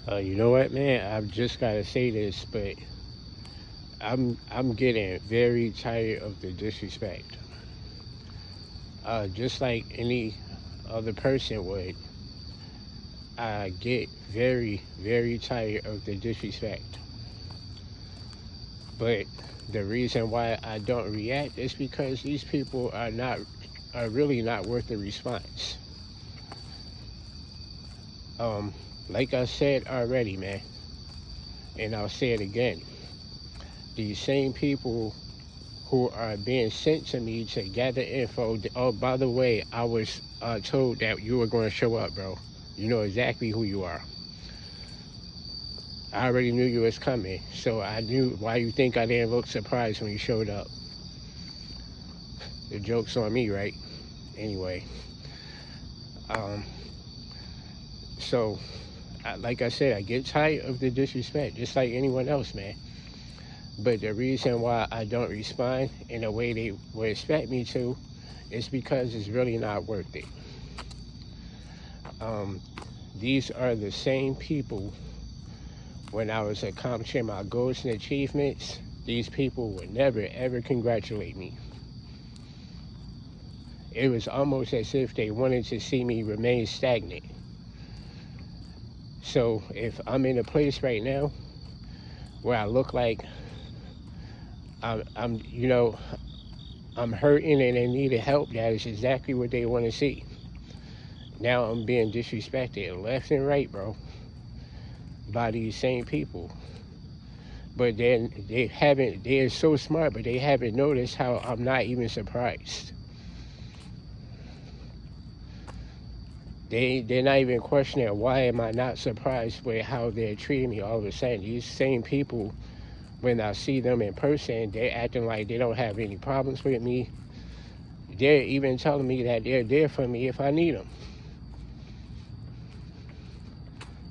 You know what, man? I've just gotta say this, but I'm getting very tired of the disrespect. Just like any other person would, I get very tired of the disrespect. But the reason why I don't react is because these people are really not worth the response. Um, like I said already, man, and I'll say it again. These same people who are being sent to me to gather info. Oh, by the way, I was told that you were going to show up, bro. You know exactly who you are. I already knew you was coming, so I knew. Why you think I didn't look surprised when you showed up? The joke's on me, right? Anyway, um, so like I said, I get tired of the disrespect, just like anyone else, man. But the reason why I don't respond in a way they would expect me to is because it's really not worth it. Um, these are the same people. When I was accomplishing my goals and achievements, these people would never ever congratulate me. It was almost as if they wanted to see me remain stagnant. So if I'm in a place right now where I look like I'm I'm hurting and in need of help, that is exactly what they want to see. Now I'm being disrespected left and right, bro, by these same people. But then they're so smart, but they haven't noticed how I'm not even surprised. They're not even questioning why am I not surprised with how they're treating me all of a sudden. These same people, when I see them in person, they're acting like they don't have any problems with me. They're even telling me that they're there for me if I need them.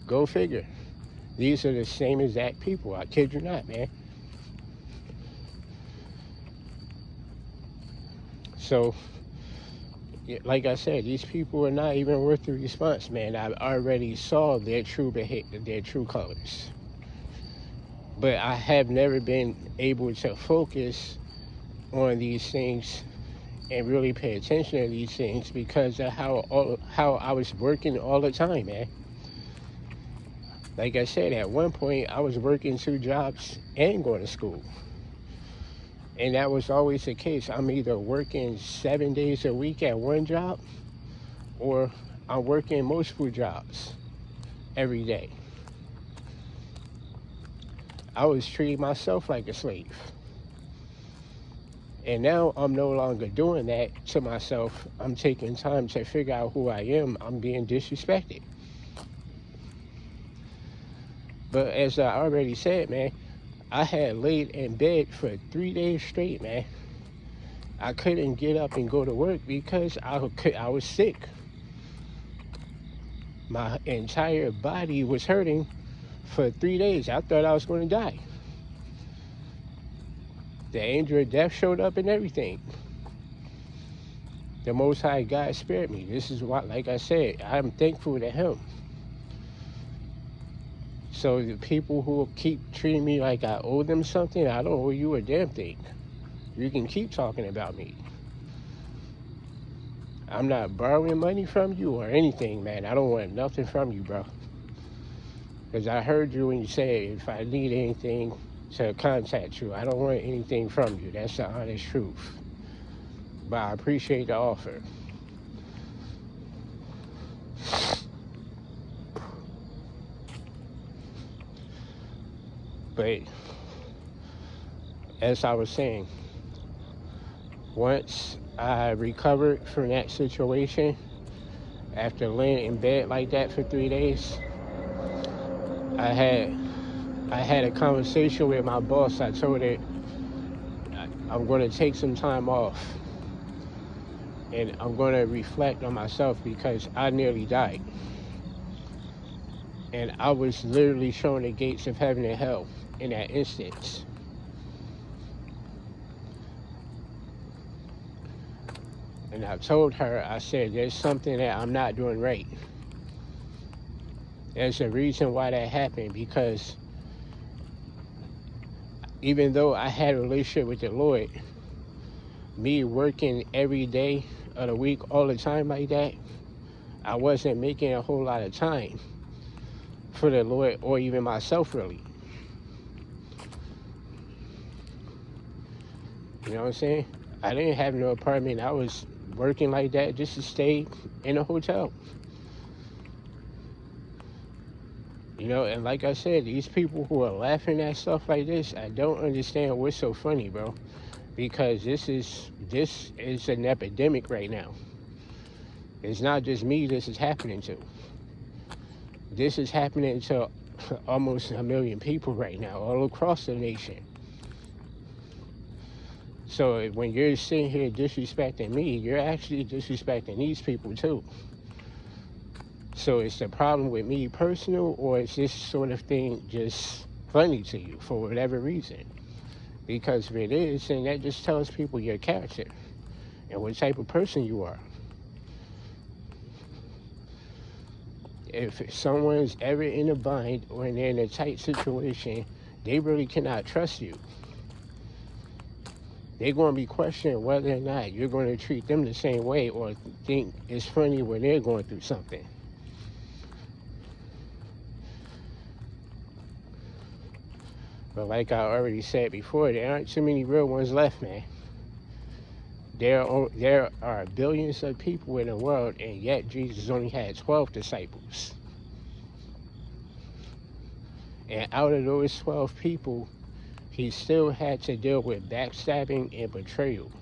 Go figure. These are the same exact people. I kid you not, man. So, like I said, these people are not even worth the response, man. I already saw their true behavior, their true colors. But I have never been able to focus on these things and really pay attention to these things because of how I was working all the time, man. Like I said, at one point, I was working 2 jobs and going to school. And that was always the case. I'm either working 7 days a week at one job or I'm working multiple jobs every day. I was treating myself like a slave. And now I'm no longer doing that to myself. I'm taking time to figure out who I am. I'm being disrespected. But as I already said, man, I had laid in bed for 3 days straight, man. I couldn't get up and go to work because I was sick. My entire body was hurting for 3 days. I thought I was going to die. The angel of death showed up and everything. The Most High God spared me. This is why, like I said, I'm thankful to Him. So the people who keep treating me like I owe them something, I don't owe you a damn thing. You can keep talking about me. I'm not borrowing money from you or anything, man. I don't want nothing from you, bro. Because I heard you when you said if I need anything to contact you, I don't want anything from you. That's the honest truth. But I appreciate the offer. But as I was saying, once I recovered from that situation, after laying in bed like that for 3 days, I had a conversation with my boss. I told her I'm going to take some time off and I'm going to reflect on myself because I nearly died. And I was literally shown the gates of heaven and hell in that instance. And I told her, I said, there's something that I'm not doing right. There's a reason why that happened, because even though I had a relationship with the Lord, me working every day of the week all the time like that, I wasn't making a whole lot of time for the Lord or even myself, really. You know what I'm saying? I didn't have no apartment. I was working like that just to stay in a hotel. You know, and like I said, these people who are laughing at stuff like this, I don't understand what's so funny, bro. Because this is an epidemic right now. It's not just me this is happening to. This is happening to almost 1 million people right now, all across the nation. So when you're sitting here disrespecting me, you're actually disrespecting these people too. So is the problem with me personal, or is this sort of thing just funny to you for whatever reason? Because if it is, then that just tells people your character and what type of person you are. If someone's ever in a bind or they're in a tight situation, they really cannot trust you. They're going to be questioning whether or not you're going to treat them the same way or think it's funny when they're going through something. But like I already said before, there aren't too many real ones left, man. There are billions of people in the world, and yet Jesus only had 12 disciples. And out of those 12 people, he still had to deal with backstabbing and betrayal.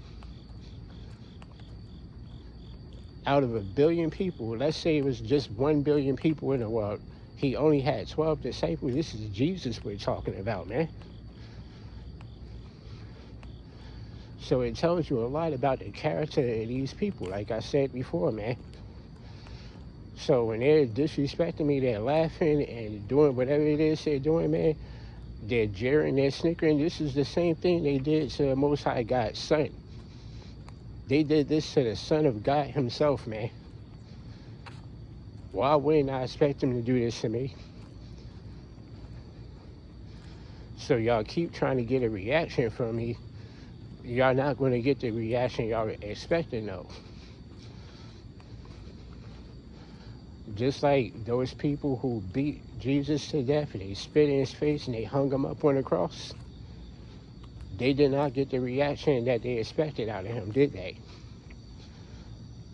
Out of 1 billion people, let's say it was just 1 billion people in the world, he only had 12 disciples. This is Jesus we're talking about, man. So it tells you a lot about the character of these people, like I said before, man. So when they're disrespecting me, they're laughing and doing whatever it is they're doing, man. They're jeering, they're snickering. This is the same thing they did to the Most High God's Son. They did this to the Son of God himself, man. Why wouldn't I expect him to do this to me? So y'all keep trying to get a reaction from me. Y'all not going to get the reaction y'all expecting, though. Just like those people who beat Jesus to death and they spit in his face and they hung him up on the cross, they did not get the reaction that they expected out of him, did they?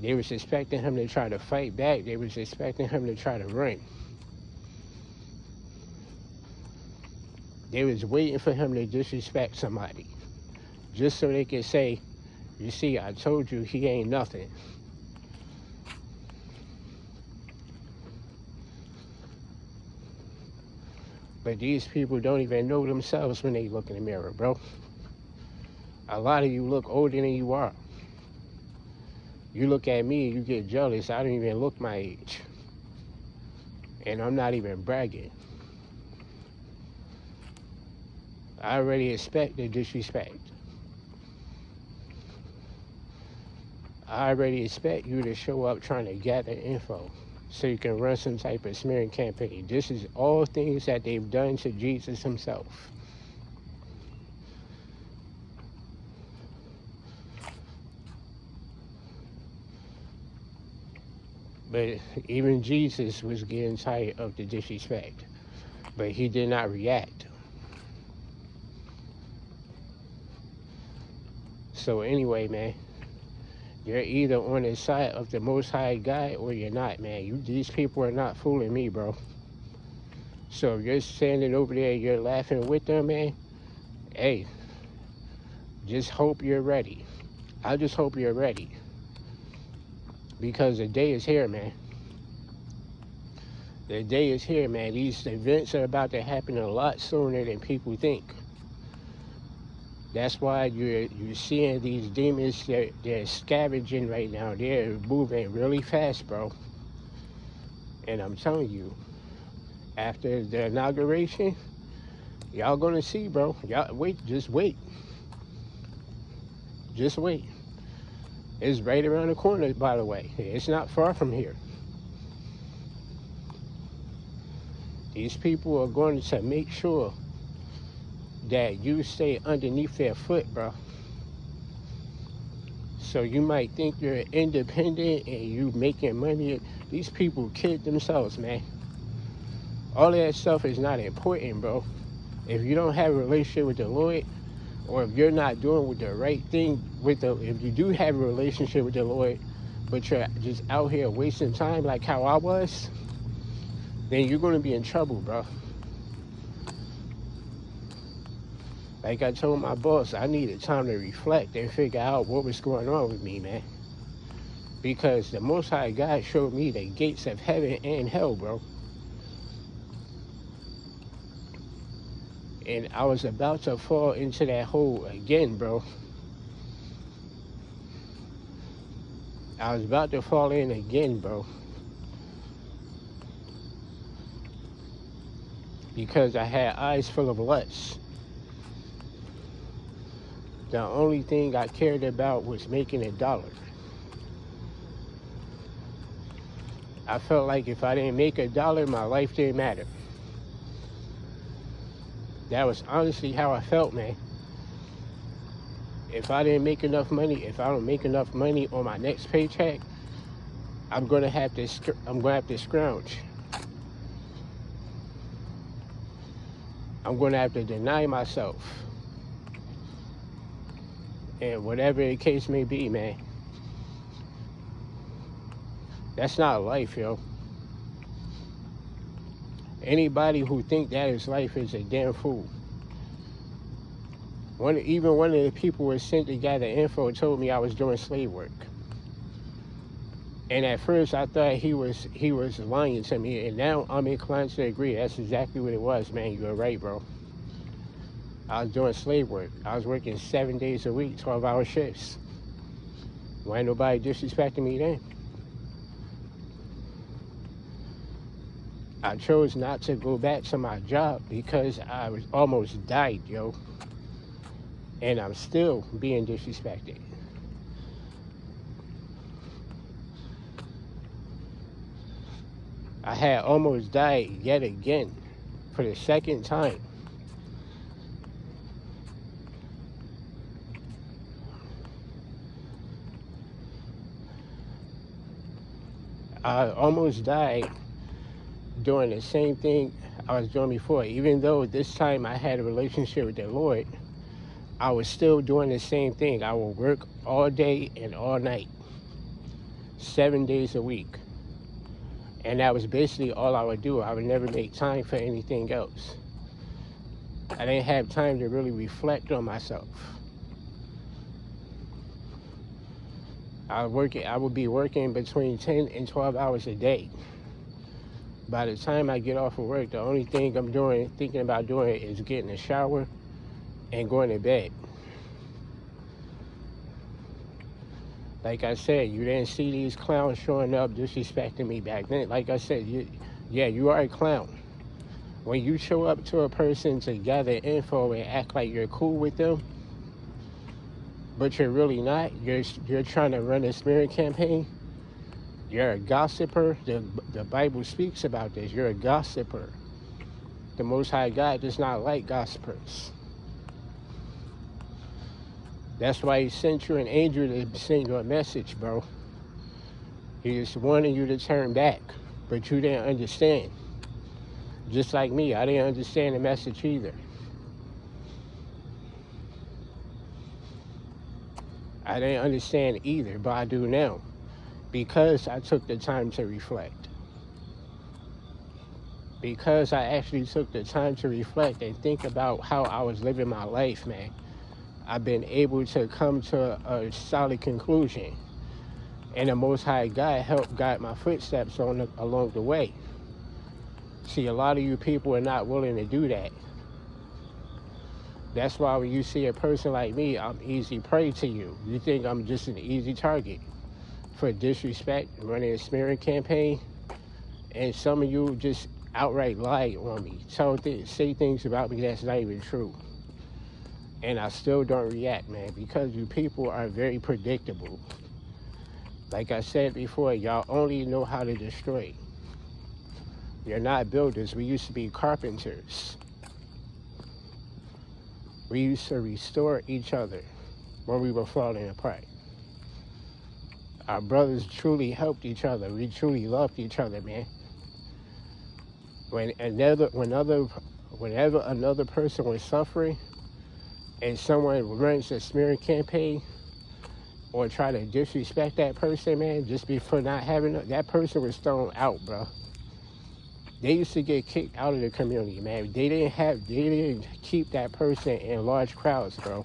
They was expecting him to try to fight back. They was expecting him to try to run. They was waiting for him to disrespect somebody, just so they could say, you see, I told you he ain't nothing. But these people don't even know themselves when they look in the mirror, bro. A lot of you look older than you are. You look at me and you get jealous. I don't even look my age. And I'm not even bragging. I already expect the disrespect. I already expect you to show up trying to gather info so you can run some type of smearing campaign. This is all things that they've done to Jesus himself. But even Jesus was getting tired of the disrespect. But he did not react. So anyway, man, you're either on the side of the Most High God or you're not, man. These people are not fooling me, bro. So if you're standing over there and you're laughing with them, man, hey, just hope you're ready. I just hope you're ready. Because the day is here, man. The day is here, man. These events are about to happen a lot sooner than people think. That's why you're seeing these demons, they're scavenging right now. They're moving really fast, bro. And I'm telling you, after the inauguration, y'all gonna see, bro. Y'all wait, just wait. Just wait. It's right around the corner, by the way. It's not far from here. These people are going to make sure that you stay underneath their foot, bro. So you might think you're independent and you making money. These people kid themselves, man. All that stuff is not important, bro. If you don't have a relationship with the Lord, or if you're not doing the right thing if you do have a relationship with the Lord, but you're just out here wasting time like how I was, then you're going to be in trouble, bro. Like I told my boss, I needed time to reflect and figure out what was going on with me, man. Because the Most High God showed me the gates of heaven and hell, bro. And I was about to fall into that hole again, bro. I was about to fall in again, bro. Because I had eyes full of lust. The only thing I cared about was making $1. I felt like if I didn't make $1, my life didn't matter. That was honestly how I felt, man. If I didn't make enough money, if I don't make enough money on my next paycheck, I'm gonna have to scrounge. I'm gonna have to deny myself. And whatever the case may be, man. That's not life, yo. Anybody who think that is life is a damn fool. Even one of the people who sent to gather info told me I was doing slave work. And at first I thought he was lying to me, and now I'm inclined to agree. That's exactly what it was, man. You're right, bro. I was doing slave work. I was working 7 days a week, 12-hour shifts. Why ain't nobody disrespecting me then? I chose not to go back to my job because I was almost died, yo. And I'm still being disrespected. I had almost died yet again for the second time. I almost died doing the same thing I was doing before. Even though this time I had a relationship with the Lord, I was still doing the same thing. I would work all day and all night, 7 days a week. And that was basically all I would do. I would never make time for anything else. I didn't have time to really reflect on myself. I would be working between 10 and 12 hours a day. By the time I get off of work, the only thing I'm thinking about doing is getting a shower and going to bed. Like I said, you didn't see these clowns showing up disrespecting me back then. Like I said, you are a clown. When you show up to a person to gather info and act like you're cool with them, but you're really not, you're trying to run a smear campaign, you're a gossiper. The Bible speaks about this. You're a gossiper. The Most High God does not like gossipers. That's why he sent you an angel to send you a message, bro. He just wanted you to turn back, but you didn't understand. Just like me, I didn't understand the message either. I didn't understand either, but I do now, because I took the time to reflect. Because I actually took the time to reflect and think about how I was living my life, man. I've been able to come to a solid conclusion. And the Most High God helped guide my footsteps along the way. See, a lot of you people are not willing to do that. That's why when you see a person like me, I'm easy prey to you. You think I'm just an easy target for disrespect, running a smearing campaign. And some of you just outright lie on me. Say things about me that's not even true. And I still don't react, man, because you people are very predictable. Like I said before, y'all only know how to destroy. You're not builders. We used to be carpenters. We used to restore each other when we were falling apart. Our brothers truly helped each other. We truly loved each other, man. Whenever another person was suffering and someone runs a smear campaign or try to disrespect that person, man, just before not having that person was thrown out, bro. They used to get kicked out of the community, man. They didn't keep that person in large crowds, bro.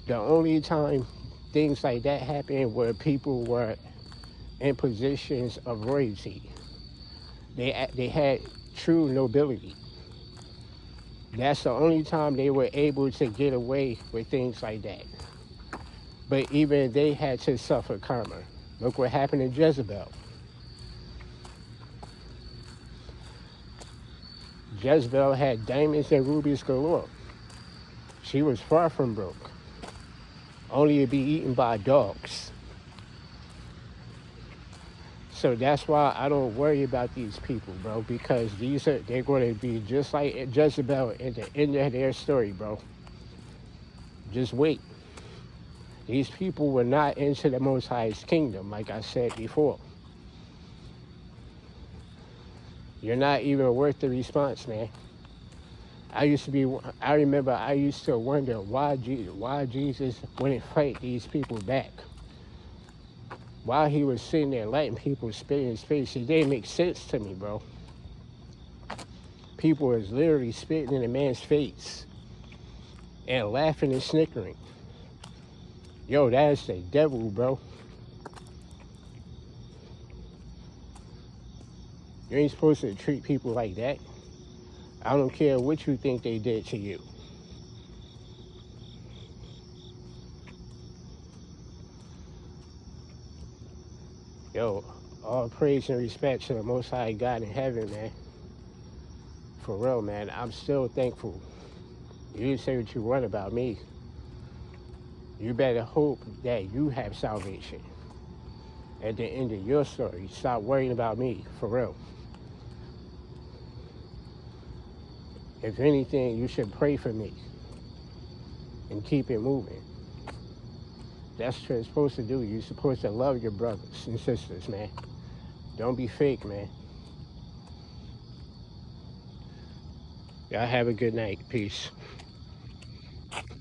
The only time things like that happened where people were in positions of royalty. They had true nobility. That's the only time they were able to get away with things like that. But even they had to suffer karma. Look what happened to Jezebel. Jezebel had diamonds and rubies galore. She was far from broke, only to be eaten by dogs. So that's why I don't worry about these people, bro, because they're going to be just like Jezebel at the end of their story, bro. Just wait. These people were not into the Most High's kingdom, like I said before. You're not even worth the response, man. I remember I used to wonder why Jesus wouldn't fight these people back. While he was sitting there letting people spit in his face, it didn't make sense to me, bro. People was literally spitting in a man's face and laughing and snickering. Yo, that's the devil, bro. You ain't supposed to treat people like that. I don't care what you think they did to you. Yo, all praise and respect to the Most High God in heaven, man. For real, man. I'm still thankful. You say what you want about me. You better hope that you have salvation at the end of your story. Stop worrying about me, for real. If anything, you should pray for me and keep it moving. That's what you're supposed to do. You're supposed to love your brothers and sisters, man. Don't be fake, man. Y'all have a good night. Peace.